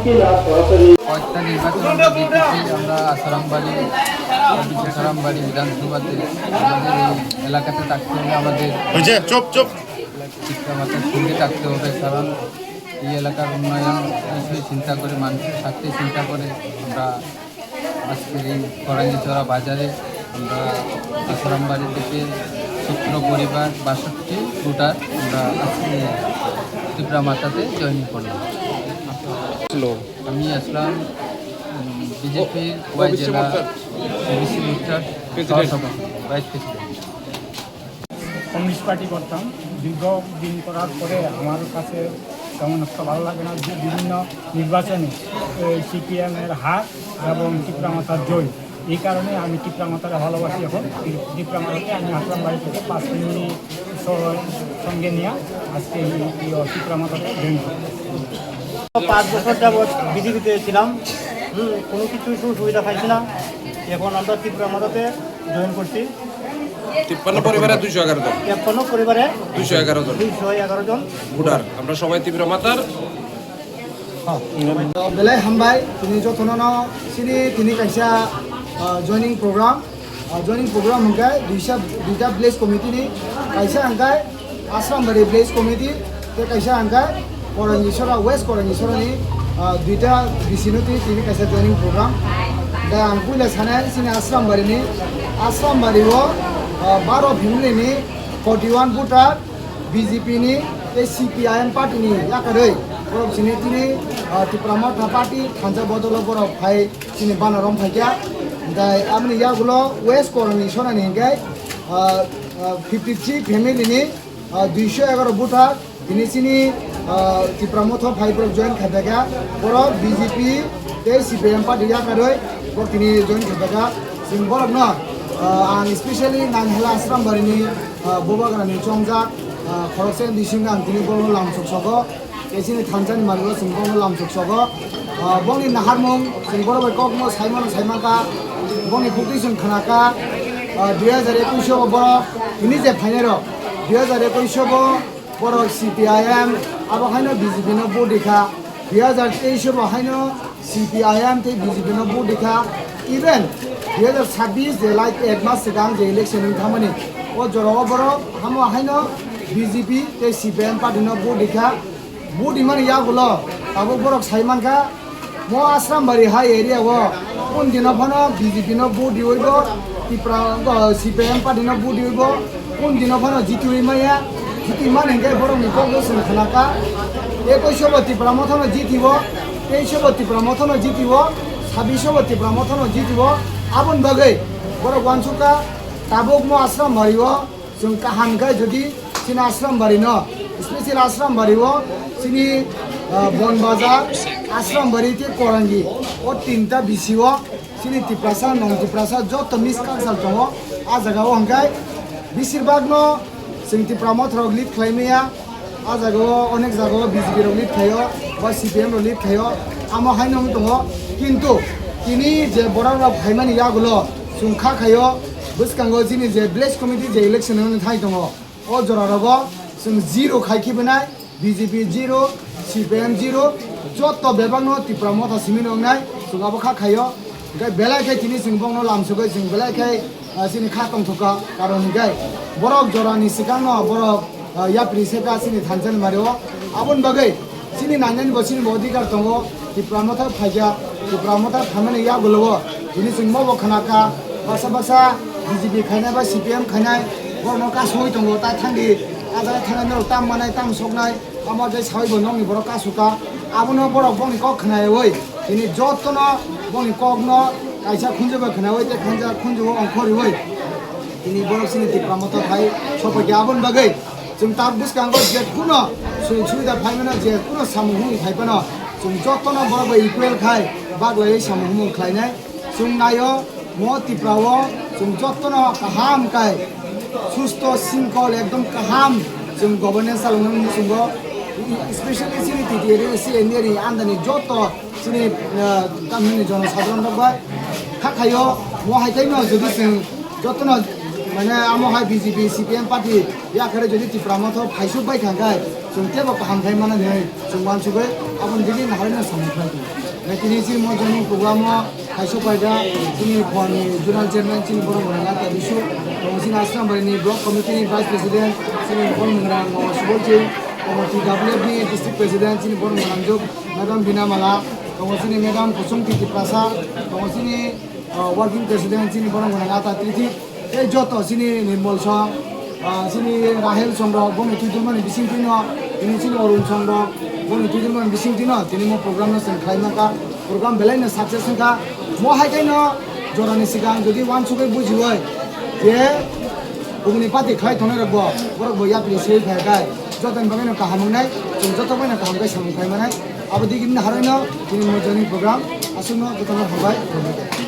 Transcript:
কয়েকটা নির্বাচন আমরা জিতেছি। আমরা আসারামবাড়ি বিধানসভাতে আমাদের এই এলাকাতে থাকতে হলে আমাদের পিতামাতার সঙ্গে থাকতে হবে, কারণ এই এলাকার উন্নয়ন বিষয়ে চিন্তা করে, মানুষের স্বার্থে চিন্তা করে আমরা আজকের এই ফরাঙ্গিচড়া বাজারে আমরা আসারামবাড়ি থেকে 17 পরিবার 62 ভোটার আমরা আজকে ত্রিপুরা মাতাতে জয়েন করলাম। আমি আসলাম বিজেপির ওয়াই জেলা ওবিসি মোর্চার সহসভাপতি, ভাইস প্রেসিডেন্ট। কমিউনিস্ট পার্টি করতাম, দীর্ঘদিন করার পরে আমার কাছে তেমন একটা ভালো লাগে না। বিভিন্ন নির্বাচনে সিপিএমের হার এবং ত্রিপুরা মাতার জয়, এই কারণে আমি ত্রিপুরা মাতারে ভালোবাসি। এখন ত্রিপুরা মাতাকে আমি আসারামবাড়ি থেকে 5 মিনিট সঙ্গে নিয়ে আজকে ত্রিপুরা মাতাকে জয়েন করি। 5 বছর যাবৎ বিজেপিতে ছিলাম, কোনো কিছু সুবিধা পাইছি না। এখন আমরা ত্রিপুরা মাতাতে জয়েন করছি। 53 পরিবারে 211 জন, 53 পরিবারে 211 জন ভোটার। আমরা সবাই ত্রিপুরা মাতার বেলাই হামবাই তিনি যতন সিনি তিনি কাইসা জয়निंग program hangkai duita village committee ni kaisa hangkai Asarambaड़ी village committee te kaisa hangkai Korangisora West Korangisora ni duita vicinity tini kaisa joining program da angpula sanai sini Asarambaड़ी wo 12 family ni 41 voter BJP ni CPIM party ni yakarei borok sini tini Tripura মাতা party khanja bodolo borok phai sini banarom phaikya dai amni yagulo West Korangisora ni hangkai 53 family ni 211 voter tini sini Tripura মাতা phai borok join khabega borok BJP te CPIM party yakarei borok tini join khabega sing borok no ang especially nanhala Asarambaड़ी ni bobagrani chongjak khoroksen disingang tini borok lamsoksogo esini thanjani malugo singborok lamsoksogo bongni naharmung singborok bai kokmo saimaka bongni publication khanaka 2021 borok ini je phainero 2021 borok CPIM abo haino BJP no bodikha 2023 bo haino CPIM te BJP no bodikha even 2026 je like 1 mass sigang je election thamani o joro borok hamo haino BJP te CPIM party no bodikha budi mani yagulo abo borok saimanka mo Asarambaड़ी high area wo undino phano BJP no budi hoibo Tripura CPIM party no budi hoibo undino phano jituimaya jitiman henge borok ni congress khanaka 21 bo Tripura mothano jitibo 23 bo Tripura mothano jitibo 26 bo Tripura mothano jitibo abon bagai borok wansuka tabok mo Asarambaड़ी wo jong kahankai jodi sina Asarambaड़ी no special Asarambaड़ी wo sini Bonbajar Asarambaड़ी te Korangi o tinta bisiwo sini Tiprasa non Tiprasa joto miskansal tongo a jaga o hangkai bishirbag no sing Tripura math rok lead khlaimaya a jaga o onek jaga o BJP rok lead khayo ba CPM rok lead khayo amo hainong tongo kintu tini je borak rok phaimani yagulo sungkha khayo bwskango jini je village committee je election ni thai tongo o jora rogo sing zero khaiki benai BJP 0 CPM 0 joto bebangno Tripura motha siminong nai sungabo kha khayo gai belai khai tini singbong no lamsugai sing belai khai sini kha tongthoka karon gai borok jorani sikangno borok yapri seka sini thanjal mario abon bagai sini nanjani bo sini odhikar tongo Tripura motha phaja Tripura motha thamani ya golobo tini singmo bo khanaka basa BJP khainai ba CPM khainai borno ka soi tongo ta thangi aja thangai no tam manai tam soknai আমার যে সাইব নংনি বড় কাসুকা আবনো বড় বংনি cock খনায় ওই তিনি যতনো বংনি cock ন কাইসা খুঁজবে খনায় ওই তে খঞ্জা খুঁজব অংখরি ওই তিনি বড় সিনি ত্রিপুরা মতো ভাই সবাইকে আবন বাগৈ जों ताब बुसकांगो जे कुनो सुबिदा फाइमेना जे कुनो सामुहुं फाइपेना जों जतनो बराबर इकुवेल खाय बागलायै सामुहुं खायनाय जों नायो म ত্রিপুরাও जों जतनो काहाम खाय सुस्थ सिंकल एकदम काहाम जों गभर्नेन्स सालामनो सुंगो स्पेशली सिनि टिटिरि सिएननि आन्दानि जत सिनि गामिनि जनसाधारण दंबा खाखायो म हाइथायनो जुदि जों जतनो माने आमहाय बीजेपी सीपीएम पार्टी या करे जदि ত্রিপুরা মতো ফাইसुबाय थांगाय जों तेबो गाहाम खाय माने नै जों वानसुबै आबन दिनि नाहारिना सामफ्राय नै तिनि सि म जयनिं प्रग्राम खायसो फायदा जोंनि फनि जुनाल चेयारमेन जोंनि बर' मोनगा तादिसु जोंनि आश्रम बारिनि ब्लक कमिटिनि भाइस प्रेसिडेन्ट जोंनि बर' मोनगा सुबलजि TWFनि डिस्ट्रिक्ट प्रेसिडेन्ट जोंनि बर' मोनगांजुग मेडाम बिनामाला जोंनि मेडाम कुसुम टिटि प्रासाद जोंनि वर्किं प्रेसिडेन्ट जोंनि बर' मोनगा तातिथि এই যত চিনি নির্মল সং চিনি রাহেল চন্দ্র বমি তুইদুলমান বিসিং তিন তিনি চিনি অরুণ চন্দ্র বমি তুইদুলমান বিসিং তিন তিনি মো প্রোগ্রাম সেন খাইমাকা প্রোগ্রাম বেলাইনো সাকসেস সংখা মো হাইকাইনো জরানি সিগাং যদি ওয়ান সুগै বুঝিवय যে बुगनि पार्टी खाय थने रब बरक बया प्रि सेइ खायगाय जतन बगाइनो काहामनाय जों जत बायनो काहामगाय सामखाय मानाय आबो दिगिन हारायनो दिनि मो जयनिं प्रग्राम आसुनो जतन हबाय